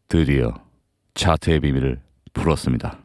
드디어 차트의 비밀을 풀었습니다.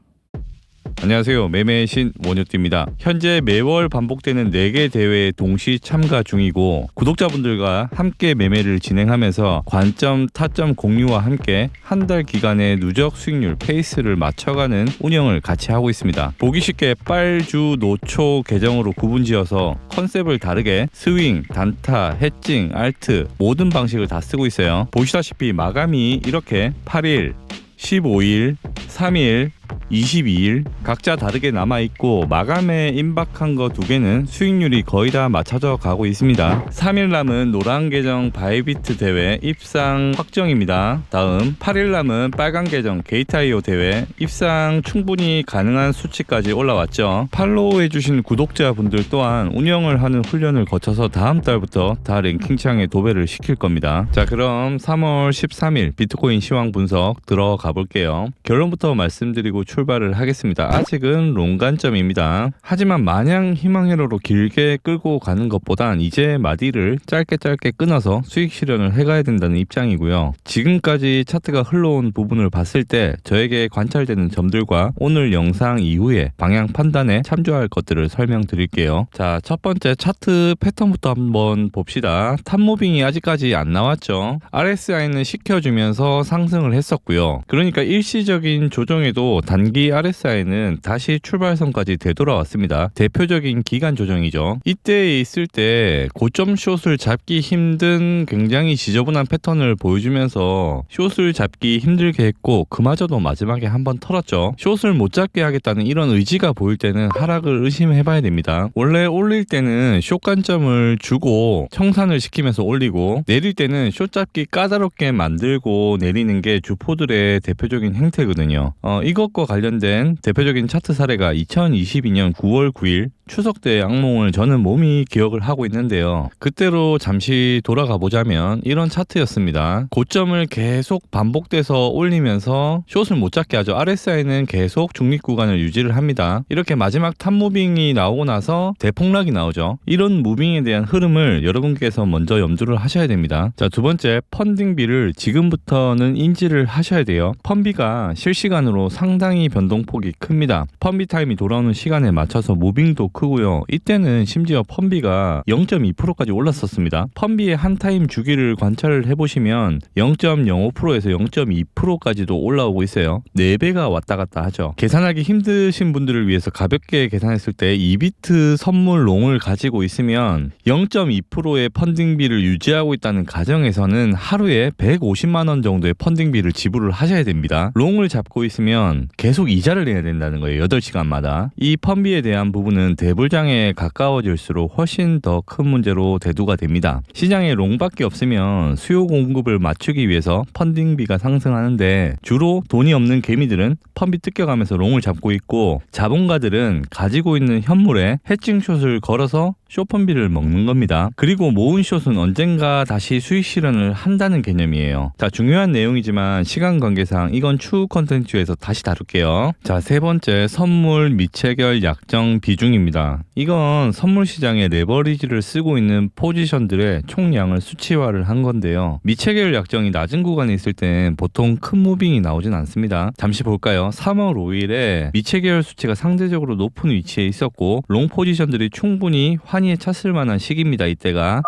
안녕하세요. 매매의 신 원효띠입니다. 현재 매월 반복되는 4개 대회에 동시 참가 중이고 구독자분들과 함께 매매를 진행하면서 관점, 타점 공유와 함께 한 달 기간의 누적 수익률 페이스를 맞춰가는 운영을 같이 하고 있습니다. 보기 쉽게 빨주, 노초 계정으로 구분지어서 컨셉을 다르게 스윙, 단타, 해칭, 알트 모든 방식을 다 쓰고 있어요. 보시다시피 마감이 이렇게 8일, 15일, 3일, 22일 각자 다르게 남아있고 마감에 임박한 거 2개는 수익률이 거의 다 맞춰져 가고 있습니다. 3일 남은 노란 계정 바이비트 대회 입상 확정입니다. 다음 8일 남은 빨간 계정 게이트IO 대회 입상 충분히 가능한 수치까지 올라왔죠. 팔로우 해주신 구독자분들 또한 운영을 하는 훈련을 거쳐서 다음 달부터 다 랭킹창에 도배를 시킬 겁니다. 자, 그럼 3월 13일 비트코인 시황 분석 들어가 볼게요. 결론부터 말씀드리고 출발을 하겠습니다. 아직은 롱 관점입니다. 하지만 마냥 희망회로로 길게 끌고 가는 것보단 이제 마디를 짧게 끊어서 수익 실현을 해가야 된다는 입장이고요. 지금까지 차트가 흘러온 부분을 봤을 때 저에게 관찰되는 점들과 오늘 영상 이후에 방향 판단에 참조할 것들을 설명드릴게요. 자, 첫 번째 차트 패턴부터 한번 봅시다. 탑무빙이 아직까지 안 나왔죠. RSI는 시켜주면서 상승을 했었고요. 그러니까 일시적인 조정에도 단기 RSI는 다시 출발선까지 되돌아왔습니다. 대표적인 기간 조정이죠. 이때에 있을 때 고점 숏을 잡기 힘든 굉장히 지저분한 패턴을 보여주면서 숏을 잡기 힘들게 했고 그마저도 마지막에 한번 털었죠. 숏을 못 잡게 하겠다는 이런 의지가 보일 때는 하락을 의심해봐야 됩니다. 원래 올릴 때는 숏 관점을 주고 청산을 시키면서 올리고 내릴 때는 숏 잡기 까다롭게 만들고 내리는 게 주포들의 대표적인 행태거든요. 이것과 관련된 대표적인 차트 사례가 2022년 9월 9일 추석 때 악몽을 저는 몸이 기억을 하고 있는데요. 그때로 잠시 돌아가 보자면 이런 차트였습니다. 고점을 계속 반복돼서 올리면서 숏을 못 잡게 하죠. RSI는 계속 중립 구간을 유지를 합니다. 이렇게 마지막 탑 무빙이 나오고 나서 대폭락이 나오죠. 이런 무빙에 대한 흐름을 여러분께서 먼저 염두를 하셔야 됩니다. 자, 두 번째, 펀딩비를 지금부터는 인지를 하셔야 돼요. 펀비가 실시간으로 상당히 변동폭이 큽니다. 펀비 타임이 돌아오는 시간에 맞춰서 무빙도 크고요. 이때는 심지어 펀비가 0.2%까지 올랐었습니다. 펀비의 한 타임 주기를 관찰을 해보시면 0.05%에서 0.2%까지도 올라오고 있어요. 4배가 왔다 갔다 하죠. 계산하기 힘드신 분들을 위해서 가볍게 계산했을 때 2비트 선물 롱을 가지고 있으면 0.2%의 펀딩비를 유지하고 있다는 가정에서는 하루에 150만 원 정도의 펀딩비를 지불을 하셔야 됩니다. 롱을 잡고 있으면 계속 이자를 내야 된다는 거예요. 8시간마다. 이 펀비에 대한 부분은 대불장에 가까워질수록 훨씬 더 큰 문제로 대두가 됩니다. 시장에 롱밖에 없으면 수요 공급을 맞추기 위해서 펀딩비가 상승하는데 주로 돈이 없는 개미들은 펀비 뜯겨가면서 롱을 잡고 있고 자본가들은 가지고 있는 현물에 해칭 숏을 걸어서 숏펀비를 먹는 겁니다. 그리고 모은 숏은 언젠가 다시 수익 실현을 한다는 개념이에요. 자, 중요한 내용이지만 시간 관계상 이건 추후 컨텐츠에서 다시 다룰게요. 자, 세 번째, 선물 미체결 약정 비중입니다. 이건 선물 시장에 레버리지를 쓰고 있는 포지션들의 총량을 수치화를 한 건데요. 미체결 약정이 낮은 구간에 있을 땐 보통 큰 무빙이 나오진 않습니다. 잠시 볼까요? 3월 5일에 미체결 수치가 상대적으로 높은 위치에 있었고 롱 포지션들이 충분히 환희에 찼을 만한 시기입니다. 이때가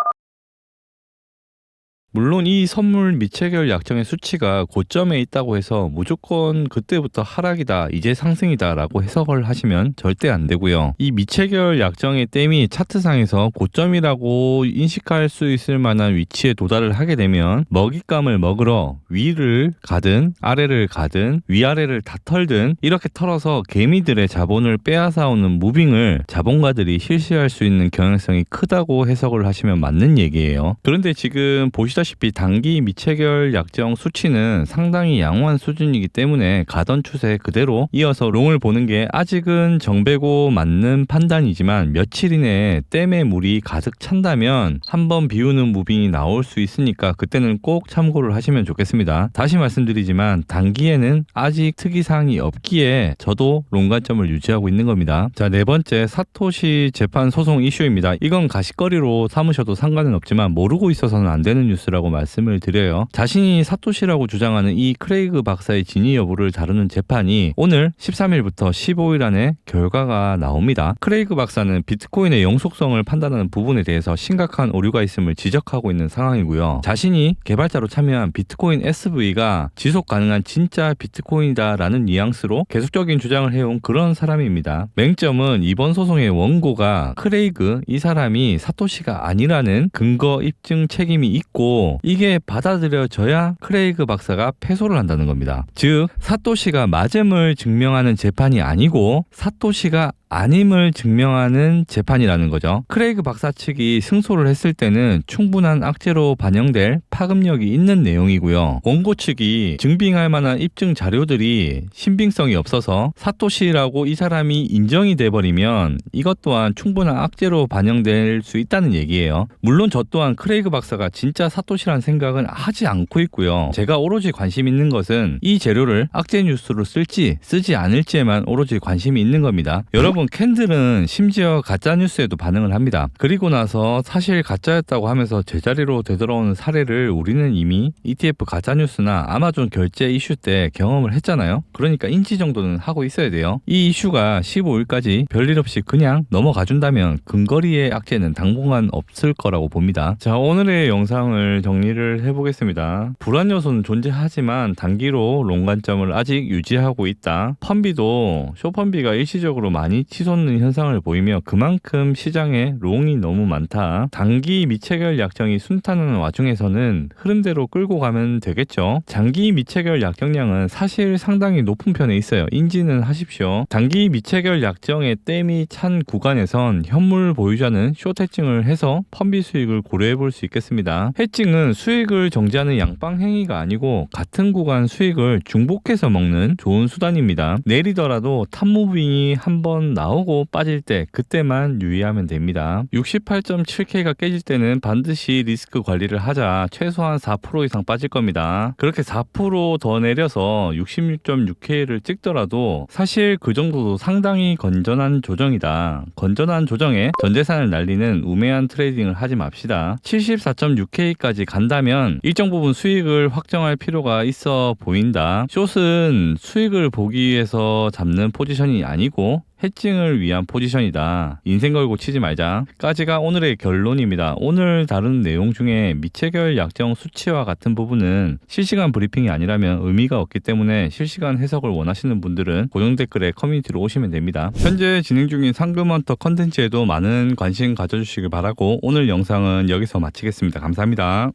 물론 이 선물 미체결 약정의 수치가 고점에 있다고 해서 무조건 그때부터 하락이다, 이제 상승이다 라고 해석을 하시면 절대 안 되고요. 이 미체결 약정의 댐이 차트상에서 고점이라고 인식할 수 있을 만한 위치에 도달을 하게 되면 먹잇감을 먹으러 위를 가든 아래를 가든 위아래를 다 털든 이렇게 털어서 개미들의 자본을 빼앗아오는 무빙을 자본가들이 실시할 수 있는 경향성이 크다고 해석을 하시면 맞는 얘기예요. 그런데 지금 보시다시피 단기 미체결 약정 수치는 상당히 양호한 수준이기 때문에 가던 추세 그대로 이어서 롱을 보는 게 아직은 정배고 맞는 판단이지만 며칠 이내에 댐의 물이 가득 찬다면 한번 비우는 무빙이 나올 수 있으니까 그때는 꼭 참고를 하시면 좋겠습니다. 다시 말씀드리지만 단기에는 아직 특이사항이 없기에 저도 롱 관점을 유지하고 있는 겁니다. 자, 네 번째, 사토시 재판 소송 이슈입니다. 이건 가십거리로 삼으셔도 상관은 없지만 모르고 있어서는 안 되는 뉴스라 것이라고 말씀을 드려요. 자신이 사토시라고 주장하는 이 크레이그 박사의 진위 여부를 다루는 재판이 오늘 13일부터 15일 안에 결과가 나옵니다. 크레이그 박사는 비트코인의 영속성을 판단하는 부분에 대해서 심각한 오류가 있음을 지적하고 있는 상황이고요. 자신이 개발자로 참여한 비트코인 SV가 지속 가능한 진짜 비트코인이다라는 뉘앙스로 계속적인 주장을 해온 그런 사람입니다. 맹점은 이번 소송의 원고가 크레이그 이 사람이 사토시가 아니라는 근거 입증 책임이 있고 이게 받아들여져야 크레이그 박사가 패소를 한다는 겁니다. 즉 사토시가 맞음을 증명하는 재판이 아니고 사토시가 아님을 증명하는 재판이라는 거죠. 크레이그 박사 측이 승소를 했을 때는 충분한 악재로 반영될 파급력이 있는 내용이고요. 원고 측이 증빙할 만한 입증 자료들이 신빙성이 없어서 사토시라고 이 사람이 인정이 돼버리면 이것 또한 충분한 악재로 반영될 수 있다는 얘기예요. 물론 저 또한 크레이그 박사가 진짜 사토시라는 생각은 하지 않고 있고요. 제가 오로지 관심 있는 것은 이 재료를 악재 뉴스로 쓸지 쓰지 않을지에만 오로지 관심이 있는 겁니다. 여러분 캔들은 심지어 가짜뉴스에도 반응을 합니다. 그리고 나서 사실 가짜였다고 하면서 제자리로 되돌아오는 사례를 우리는 이미 ETF 가짜뉴스나 아마존 결제 이슈 때 경험을 했잖아요. 그러니까 인지 정도는 하고 있어야 돼요. 이 이슈가 15일까지 별일 없이 그냥 넘어가준다면 근거리의 악재는 당분간 없을 거라고 봅니다. 자, 오늘의 영상을 정리를 해보겠습니다. 불안 요소는 존재하지만 단기로 롱 관점을 아직 유지하고 있다. 펀비도 쇼펀비가 일시적으로 많이 치솟는 현상을 보이며 그만큼 시장에 롱이 너무 많다. 단기 미체결 약정이 순탄한 와중에서는 흐름대로 끌고 가면 되겠죠. 장기 미체결 약정량은 사실 상당히 높은 편에 있어요. 인지는 하십시오. 단기 미체결 약정의 댐이 찬 구간에선 현물 보유자는 숏 해칭을 해서 펀비 수익을 고려해 볼 수 있겠습니다. 해칭은 수익을 정지하는 양방 행위가 아니고 같은 구간 수익을 중복해서 먹는 좋은 수단입니다. 내리더라도 탑무빙이 한번 나오고 빠질 때 그때만 유의하면 됩니다. 68.7K가 깨질 때는 반드시 리스크 관리를 하자. 최소한 4% 이상 빠질 겁니다. 그렇게 4% 더 내려서 66.6K를 찍더라도 사실 그 정도도 상당히 건전한 조정이다. 건전한 조정에 전재산을 날리는 우매한 트레이딩을 하지 맙시다. 74.6K까지 간다면 일정 부분 수익을 확정할 필요가 있어 보인다. 숏은 수익을 보기 위해서 잡는 포지션이 아니고 해칭을 위한 포지션이다. 인생 걸고 치지 말자. 까지가 오늘의 결론입니다. 오늘 다룬 내용 중에 미체결 약정 수치와 같은 부분은 실시간 브리핑이 아니라면 의미가 없기 때문에 실시간 해석을 원하시는 분들은 고정 댓글에 커뮤니티로 오시면 됩니다. 현재 진행 중인 상금헌터 컨텐츠에도 많은 관심 가져주시길 바라고 오늘 영상은 여기서 마치겠습니다. 감사합니다.